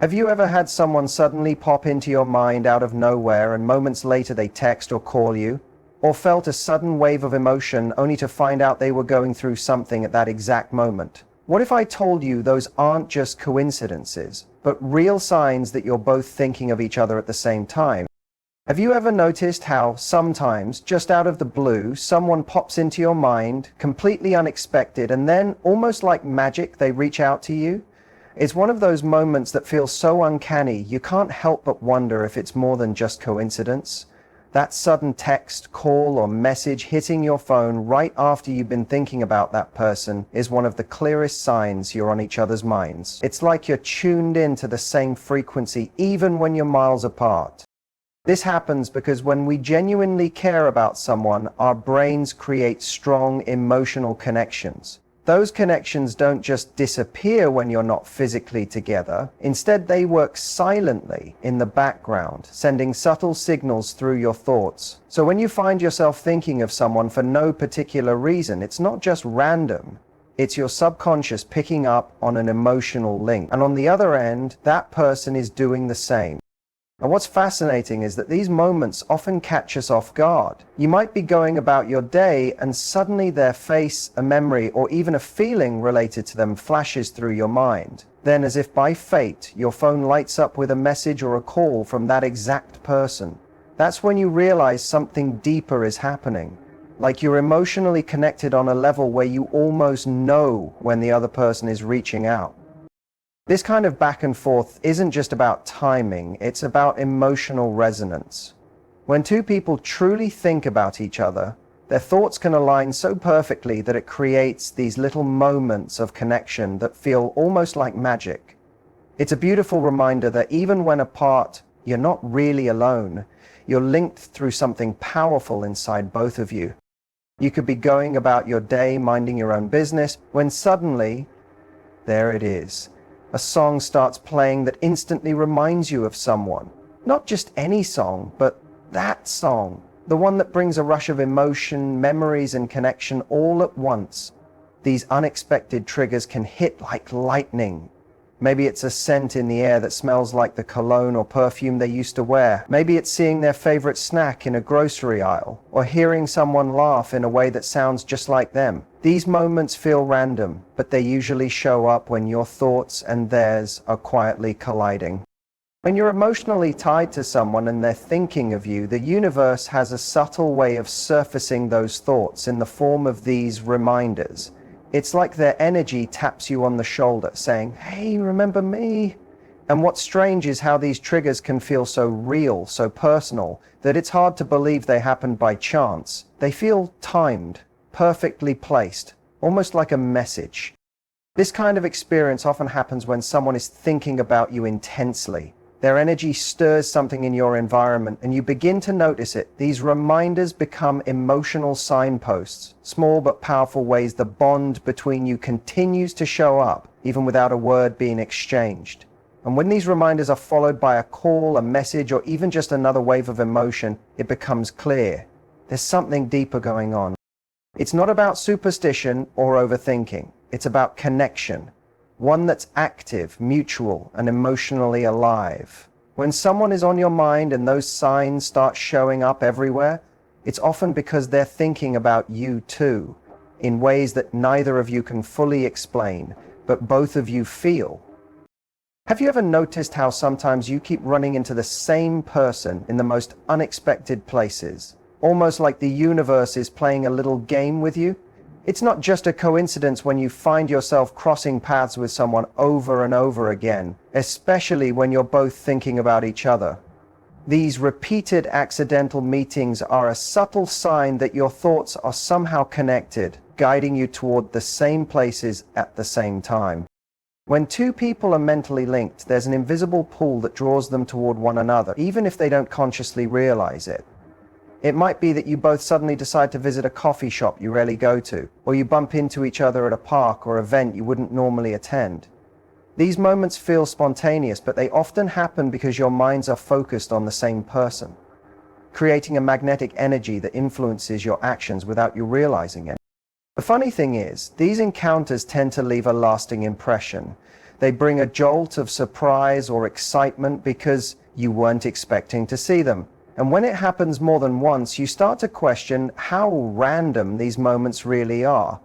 Have you ever had someone suddenly pop into your mind out of nowhere and moments later they text or call you? Or felt a sudden wave of emotion only to find out they were going through something at that exact moment? What if I told you those aren't just coincidences, but real signs that you're both thinking of each other at the same time? Have you ever noticed how sometimes, just out of the blue, someone pops into your mind, completely unexpected, and then, almost like magic, they reach out to you? It's one of those moments that feels so uncanny, you can't help but wonder if it's more than just coincidence. That sudden text, call, or message hitting your phone right after you've been thinking about that person is one of the clearest signs you're on each other's minds. It's like you're tuned in to the same frequency even when you're miles apart. This happens because when we genuinely care about someone, our brains create strong emotional connections. Those connections don't just disappear when you're not physically together. Instead, they work silently in the background, sending subtle signals through your thoughts. So when you find yourself thinking of someone for no particular reason, it's not just random. It's your subconscious picking up on an emotional link. And on the other end, that person is doing the same. And what's fascinating is that these moments often catch us off guard. You might be going about your day and suddenly their face, a memory, or even a feeling related to them flashes through your mind. Then, as if by fate, your phone lights up with a message or a call from that exact person. That's when you realize something deeper is happening. Like you're emotionally connected on a level where you almost know when the other person is reaching out. This kind of back and forth isn't just about timing, it's about emotional resonance. When two people truly think about each other, their thoughts can align so perfectly that it creates these little moments of connection that feel almost like magic. It's a beautiful reminder that even when apart, you're not really alone. You're linked through something powerful inside both of you. You could be going about your day, minding your own business, when suddenly, there it is. A song starts playing that instantly reminds you of someone. Not just any song, but that song. The one that brings a rush of emotion, memories, and connection all at once. These unexpected triggers can hit like lightning. Maybe it's a scent in the air that smells like the cologne or perfume they used to wear. Maybe it's seeing their favorite snack in a grocery aisle, or hearing someone laugh in a way that sounds just like them. These moments feel random, but they usually show up when your thoughts and theirs are quietly colliding. When you're emotionally tied to someone and they're thinking of you, the universe has a subtle way of surfacing those thoughts in the form of these reminders. It's like their energy taps you on the shoulder, saying, "Hey, remember me?" And what's strange is how these triggers can feel so real, so personal, that it's hard to believe they happened by chance. They feel timed, perfectly placed, almost like a message. This kind of experience often happens when someone is thinking about you intensely. Their energy stirs something in your environment and you begin to notice it. These reminders become emotional signposts, small but powerful ways the bond between you continues to show up, even without a word being exchanged. And when these reminders are followed by a call, a message, or even just another wave of emotion, it becomes clear. There's something deeper going on. It's not about superstition or overthinking. It's about connection. One that's active, mutual, and emotionally alive. When someone is on your mind and those signs start showing up everywhere, it's often because they're thinking about you too, in ways that neither of you can fully explain, but both of you feel. Have you ever noticed how sometimes you keep running into the same person in the most unexpected places? Almost like the universe is playing a little game with you? It's not just a coincidence when you find yourself crossing paths with someone over and over again, especially when you're both thinking about each other. These repeated accidental meetings are a subtle sign that your thoughts are somehow connected, guiding you toward the same places at the same time. When two people are mentally linked, there's an invisible pull that draws them toward one another, even if they don't consciously realize it. It might be that you both suddenly decide to visit a coffee shop you rarely go to, or you bump into each other at a park or event you wouldn't normally attend. These moments feel spontaneous, but they often happen because your minds are focused on the same person, creating a magnetic energy that influences your actions without you realizing it. The funny thing is, these encounters tend to leave a lasting impression. They bring a jolt of surprise or excitement because you weren't expecting to see them. And when it happens more than once, you start to question how random these moments really are.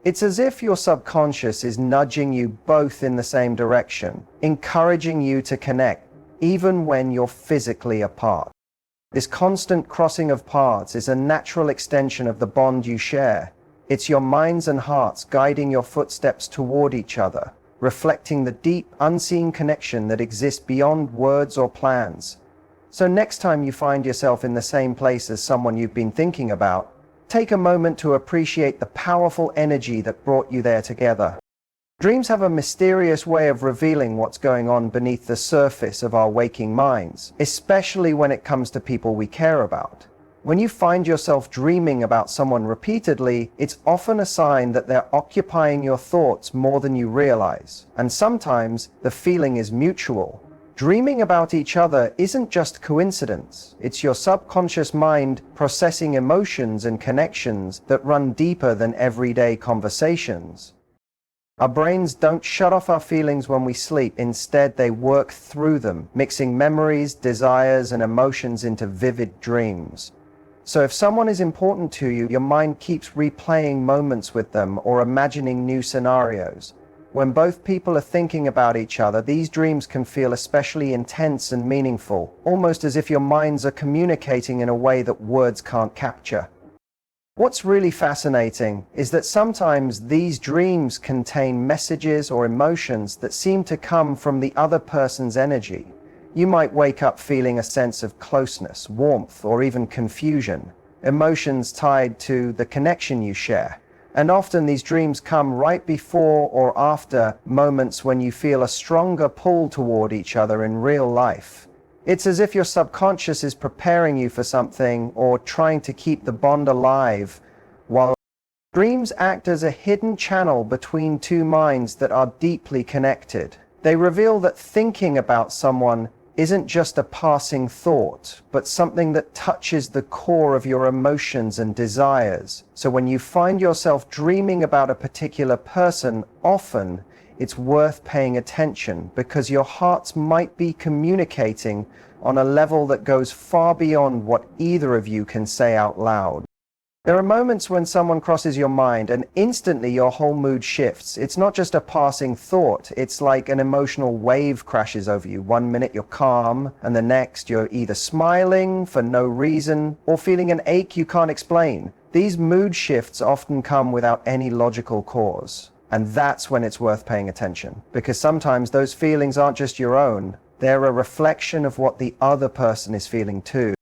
It's as if your subconscious is nudging you both in the same direction, encouraging you to connect, even when you're physically apart. This constant crossing of paths is a natural extension of the bond you share. It's your minds and hearts guiding your footsteps toward each other, reflecting the deep, unseen connection that exists beyond words or plans. So next time you find yourself in the same place as someone you've been thinking about, take a moment to appreciate the powerful energy that brought you there together. Dreams have a mysterious way of revealing what's going on beneath the surface of our waking minds, especially when it comes to people we care about. When you find yourself dreaming about someone repeatedly, it's often a sign that they're occupying your thoughts more than you realize. And sometimes the feeling is mutual. Dreaming about each other isn't just coincidence. It's your subconscious mind processing emotions and connections that run deeper than everyday conversations. Our brains don't shut off our feelings when we sleep. Instead, they work through them, mixing memories, desires, and emotions into vivid dreams. So if someone is important to you, your mind keeps replaying moments with them or imagining new scenarios. When both people are thinking about each other, these dreams can feel especially intense and meaningful, almost as if your minds are communicating in a way that words can't capture. What's really fascinating is that sometimes these dreams contain messages or emotions that seem to come from the other person's energy. You might wake up feeling a sense of closeness, warmth, or even confusion, emotions tied to the connection you share. And often these dreams come right before or after moments when you feel a stronger pull toward each other in real life. It's as if your subconscious is preparing you for something or trying to keep the bond alive, while dreams act as a hidden channel between two minds that are deeply connected. They reveal that thinking about someone isn't just a passing thought, but something that touches the core of your emotions and desires. So when you find yourself dreaming about a particular person, often it's worth paying attention because your hearts might be communicating on a level that goes far beyond what either of you can say out loud. There are moments when someone crosses your mind and instantly your whole mood shifts. It's not just a passing thought, it's like an emotional wave crashes over you. One minute you're calm, and the next you're either smiling for no reason or feeling an ache you can't explain. These mood shifts often come without any logical cause. And that's when it's worth paying attention, because sometimes those feelings aren't just your own, they're a reflection of what the other person is feeling too.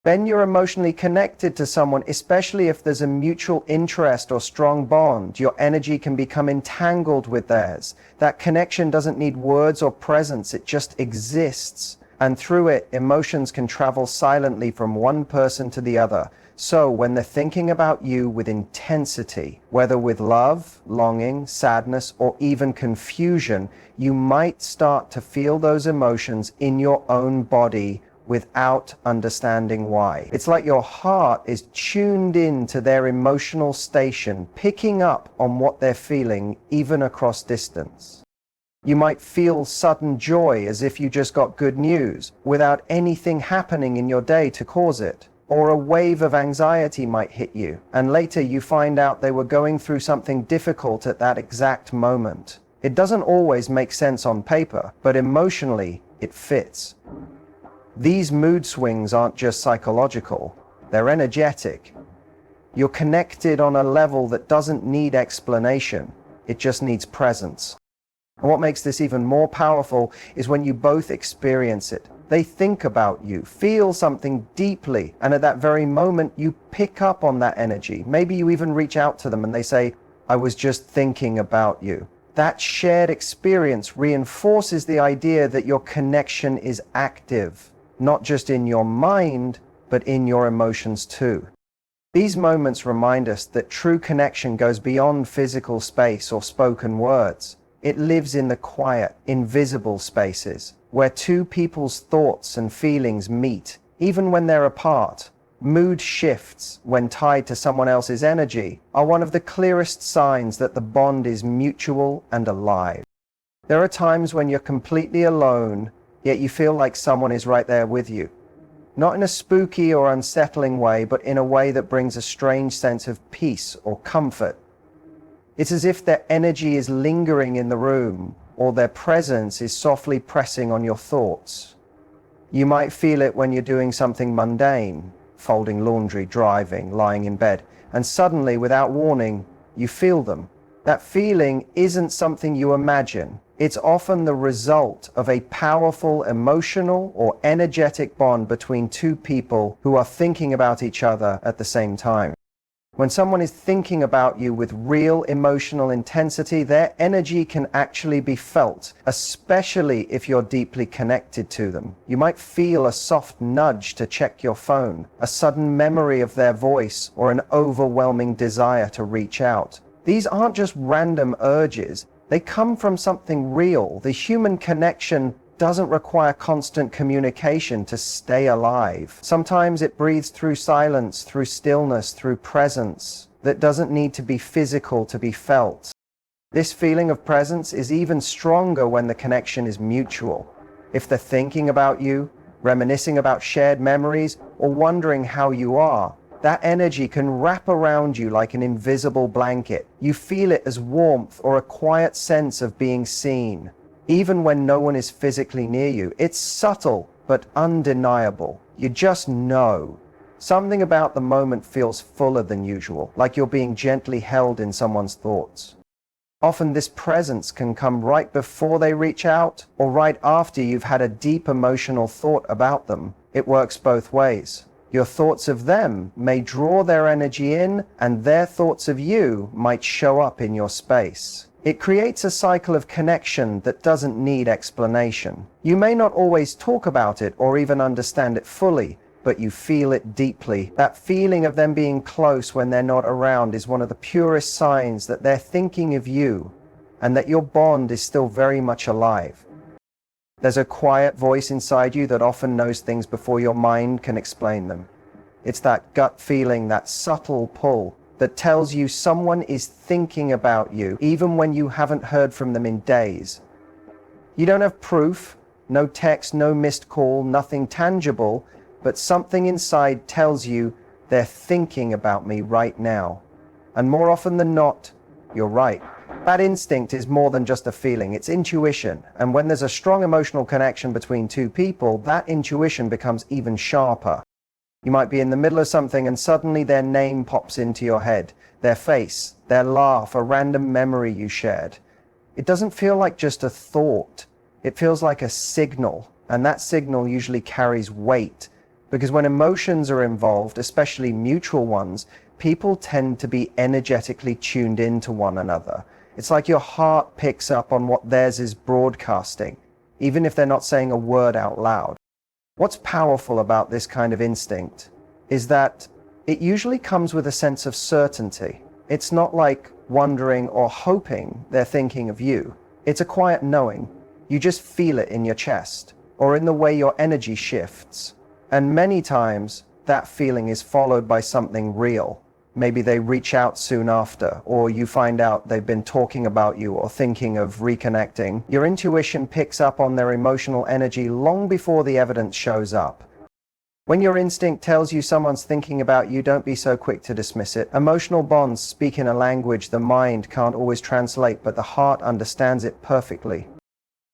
When you're emotionally connected to someone, especially if there's a mutual interest or strong bond, your energy can become entangled with theirs. That connection doesn't need words or presence, it just exists. And through it, emotions can travel silently from one person to the other. So when they're thinking about you with intensity, whether with love, longing, sadness, or even confusion, you might start to feel those emotions in your own body without understanding why. It's like your heart is tuned in to their emotional station, picking up on what they're feeling even across distance. You might feel sudden joy as if you just got good news without anything happening in your day to cause it. Or a wave of anxiety might hit you, and later you find out they were going through something difficult at that exact moment. It doesn't always make sense on paper, but emotionally it fits. These mood swings aren't just psychological, they're energetic. You're connected on a level that doesn't need explanation, it just needs presence. And what makes this even more powerful is when you both experience it. They think about you, feel something deeply, and at that very moment you pick up on that energy. Maybe you even reach out to them and they say, "I was just thinking about you." That shared experience reinforces the idea that your connection is active, not just in your mind, but in your emotions too. These moments remind us that true connection goes beyond physical space or spoken words. It lives in the quiet, invisible spaces, where two people's thoughts and feelings meet, even when they're apart. Mood shifts, when tied to someone else's energy, are one of the clearest signs that the bond is mutual and alive. There are times when you're completely alone, yet you feel like someone is right there with you. Not in a spooky or unsettling way, but in a way that brings a strange sense of peace or comfort. It's as if their energy is lingering in the room, or their presence is softly pressing on your thoughts. You might feel it when you're doing something mundane, folding laundry, driving, lying in bed, and suddenly, without warning, you feel them. That feeling isn't something you imagine. It's often the result of a powerful emotional or energetic bond between two people who are thinking about each other at the same time. When someone is thinking about you with real emotional intensity, their energy can actually be felt, especially if you're deeply connected to them. You might feel a soft nudge to check your phone, a sudden memory of their voice, or an overwhelming desire to reach out. These aren't just random urges. They come from something real. The human connection doesn't require constant communication to stay alive. Sometimes it breathes through silence, through stillness, through presence that doesn't need to be physical to be felt. This feeling of presence is even stronger when the connection is mutual. If they're thinking about you, reminiscing about shared memories, or wondering how you are, that energy can wrap around you like an invisible blanket. You feel it as warmth or a quiet sense of being seen. Even when no one is physically near you, it's subtle but undeniable. You just know. Something about the moment feels fuller than usual, like you're being gently held in someone's thoughts. Often this presence can come right before they reach out, or right after you've had a deep emotional thought about them. It works both ways. Your thoughts of them may draw their energy in, and their thoughts of you might show up in your space. It creates a cycle of connection that doesn't need explanation. You may not always talk about it or even understand it fully, but you feel it deeply. That feeling of them being close when they're not around is one of the purest signs that they're thinking of you and that your bond is still very much alive. There's a quiet voice inside you that often knows things before your mind can explain them. It's that gut feeling, that subtle pull that tells you someone is thinking about you, even when you haven't heard from them in days. You don't have proof, no text, no missed call, nothing tangible, but something inside tells you they're thinking about me right now. And more often than not, you're right. That instinct is more than just a feeling, it's intuition. And when there's a strong emotional connection between two people, that intuition becomes even sharper. You might be in the middle of something and suddenly their name pops into your head, their face, their laugh, a random memory you shared. It doesn't feel like just a thought. It feels like a signal, and that signal usually carries weight. Because when emotions are involved, especially mutual ones, people tend to be energetically tuned into one another. It's like your heart picks up on what theirs is broadcasting, even if they're not saying a word out loud. What's powerful about this kind of instinct is that it usually comes with a sense of certainty. It's not like wondering or hoping they're thinking of you. It's a quiet knowing. You just feel it in your chest or in the way your energy shifts. And many times that feeling is followed by something real. Maybe they reach out soon after, or you find out they've been talking about you or thinking of reconnecting. Your intuition picks up on their emotional energy long before the evidence shows up. When your instinct tells you someone's thinking about you, don't be so quick to dismiss it. Emotional bonds speak in a language the mind can't always translate, but the heart understands it perfectly.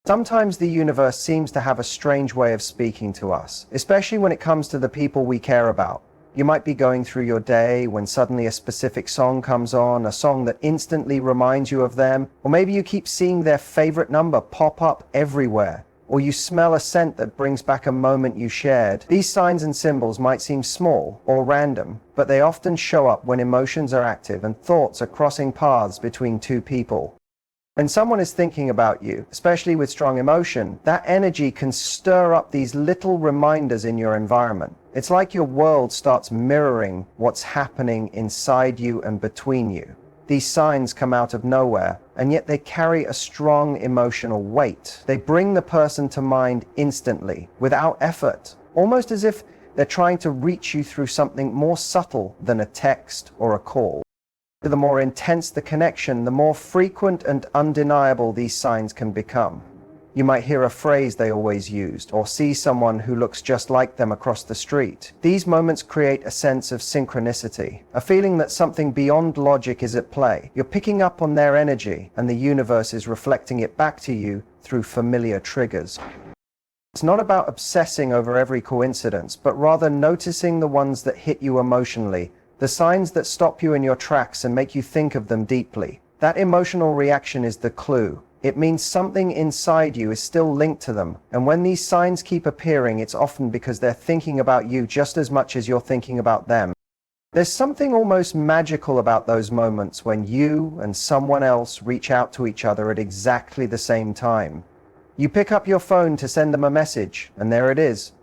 Sometimes the universe seems to have a strange way of speaking to us, especially when it comes to the people we care about. You might be going through your day when suddenly a specific song comes on, a song that instantly reminds you of them, or maybe you keep seeing their favorite number pop up everywhere, or you smell a scent that brings back a moment you shared. These signs and symbols might seem small or random, but they often show up when emotions are active and thoughts are crossing paths between two people. When someone is thinking about you, especially with strong emotion, that energy can stir up these little reminders in your environment. It's like your world starts mirroring what's happening inside you and between you. These signs come out of nowhere, and yet they carry a strong emotional weight. They bring the person to mind instantly, without effort, almost as if they're trying to reach you through something more subtle than a text or a call. The more intense the connection, the more frequent and undeniable these signs can become. You might hear a phrase they always used, or see someone who looks just like them across the street. These moments create a sense of synchronicity, a feeling that something beyond logic is at play. You're picking up on their energy, and the universe is reflecting it back to you through familiar triggers. It's not about obsessing over every coincidence, but rather noticing the ones that hit you emotionally, the signs that stop you in your tracks and make you think of them deeply. That emotional reaction is the clue. It means something inside you is still linked to them, and when these signs keep appearing, it's often because they're thinking about you just as much as you're thinking about them. There's something almost magical about those moments when you and someone else reach out to each other at exactly the same time. You pick up your phone to send them a message, and there it is,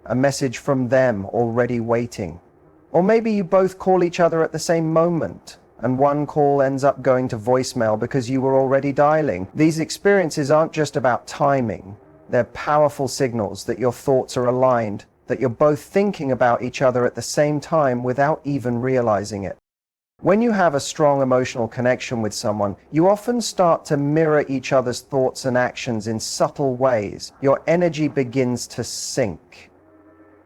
a message from them already waiting. Or maybe you both call each other at the same moment, and one call ends up going to voicemail because you were already dialing. These experiences aren't just about timing. They're powerful signals that your thoughts are aligned, that you're both thinking about each other at the same time without even realizing it. When you have a strong emotional connection with someone, you often start to mirror each other's thoughts and actions in subtle ways. Your energy begins to sync.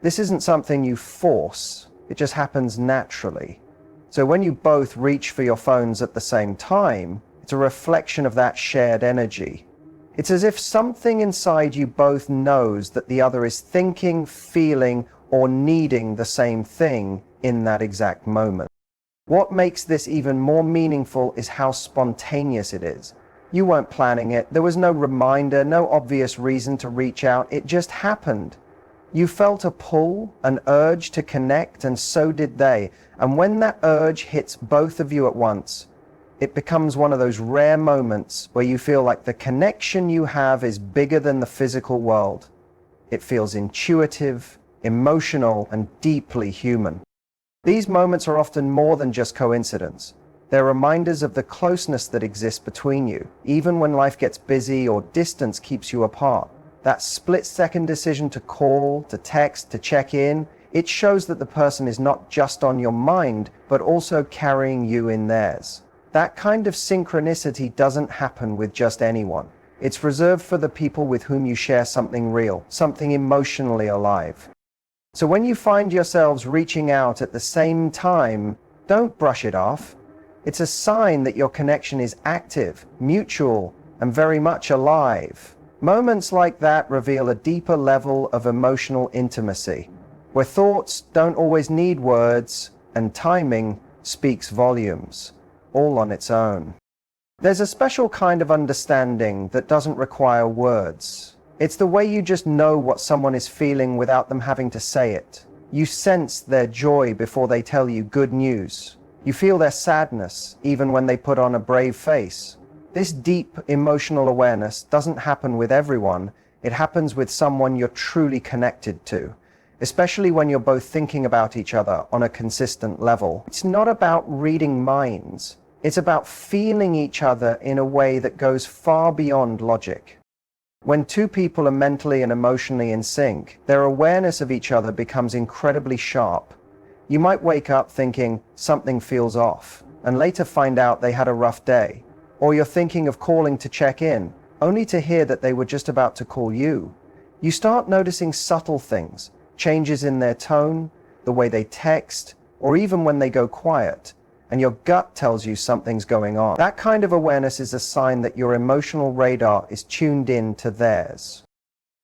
This isn't something you force, it just happens naturally. So when you both reach for your phones at the same time, it's a reflection of that shared energy. It's as if something inside you both knows that the other is thinking, feeling, or needing the same thing in that exact moment. What makes this even more meaningful is how spontaneous it is. You weren't planning it. There was no reminder, no obvious reason to reach out. It just happened. You felt a pull, an urge to connect, and so did they. And when that urge hits both of you at once, it becomes one of those rare moments where you feel like the connection you have is bigger than the physical world. It feels intuitive, emotional, and deeply human. These moments are often more than just coincidence. They're reminders of the closeness that exists between you, even when life gets busy or distance keeps you apart. That split-second decision to call, to text, to check in, it shows that the person is not just on your mind, but also carrying you in theirs. That kind of synchronicity doesn't happen with just anyone. It's reserved for the people with whom you share something real, something emotionally alive. So when you find yourselves reaching out at the same time, don't brush it off. It's a sign that your connection is active, mutual, and very much alive. Moments like that reveal a deeper level of emotional intimacy, where thoughts don't always need words and timing speaks volumes, all on its own. There's a special kind of understanding that doesn't require words. It's the way you just know what someone is feeling without them having to say it. You sense their joy before they tell you good news. You feel their sadness even when they put on a brave face. This deep emotional awareness doesn't happen with everyone. It happens with someone you're truly connected to, especially when you're both thinking about each other on a consistent level. It's not about reading minds. It's about feeling each other in a way that goes far beyond logic. When two people are mentally and emotionally in sync, their awareness of each other becomes incredibly sharp. You might wake up thinking something feels off, and later find out they had a rough day. Or you're thinking of calling to check in, only to hear that they were just about to call you. You start noticing subtle things, changes in their tone, the way they text, or even when they go quiet, and your gut tells you something's going on. That kind of awareness is a sign that your emotional radar is tuned in to theirs.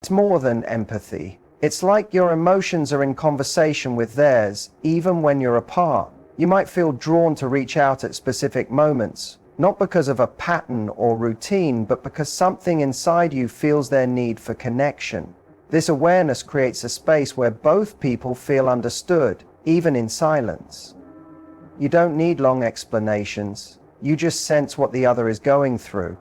It's more than empathy. It's like your emotions are in conversation with theirs, even when you're apart. You might feel drawn to reach out at specific moments, not because of a pattern or routine, but because something inside you feels their need for connection. This awareness creates a space where both people feel understood, even in silence. You don't need long explanations. You just sense what the other is going through.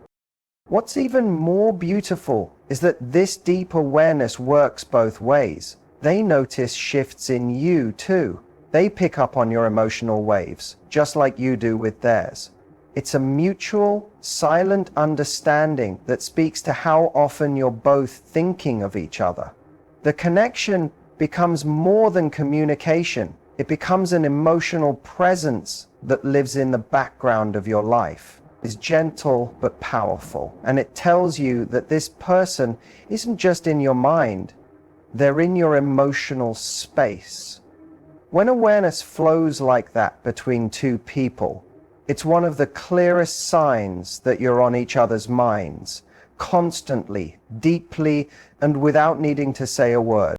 What's even more beautiful is that this deep awareness works both ways. They notice shifts in you too. They pick up on your emotional waves, just like you do with theirs. It's a mutual, silent understanding that speaks to how often you're both thinking of each other. The connection becomes more than communication. It becomes an emotional presence that lives in the background of your life. It's gentle but powerful, and it tells you that this person isn't just in your mind, they're in your emotional space. When awareness flows like that between two people, it's one of the clearest signs that you're on each other's minds, constantly, deeply, and without needing to say a word.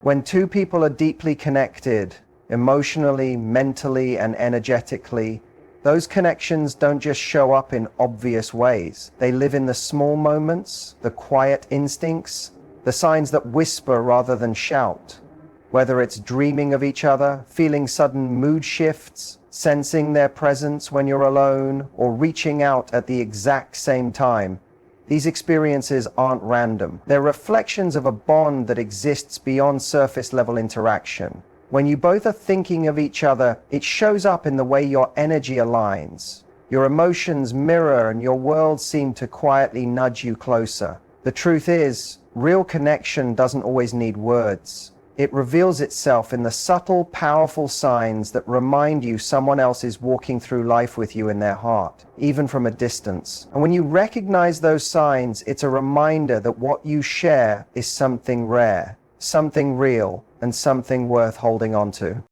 When two people are deeply connected, emotionally, mentally, and energetically, those connections don't just show up in obvious ways. They live in the small moments, the quiet instincts, the signs that whisper rather than shout. Whether it's dreaming of each other, feeling sudden mood shifts, sensing their presence when you're alone, or reaching out at the exact same time, these experiences aren't random. They're reflections of a bond that exists beyond surface level interaction. When you both are thinking of each other, it shows up in the way your energy aligns. Your emotions mirror and your worlds seem to quietly nudge you closer. The truth is, real connection doesn't always need words. It reveals itself in the subtle, powerful signs that remind you someone else is walking through life with you in their heart, even from a distance. And when you recognize those signs, it's a reminder that what you share is something rare, something real, and something worth holding on to.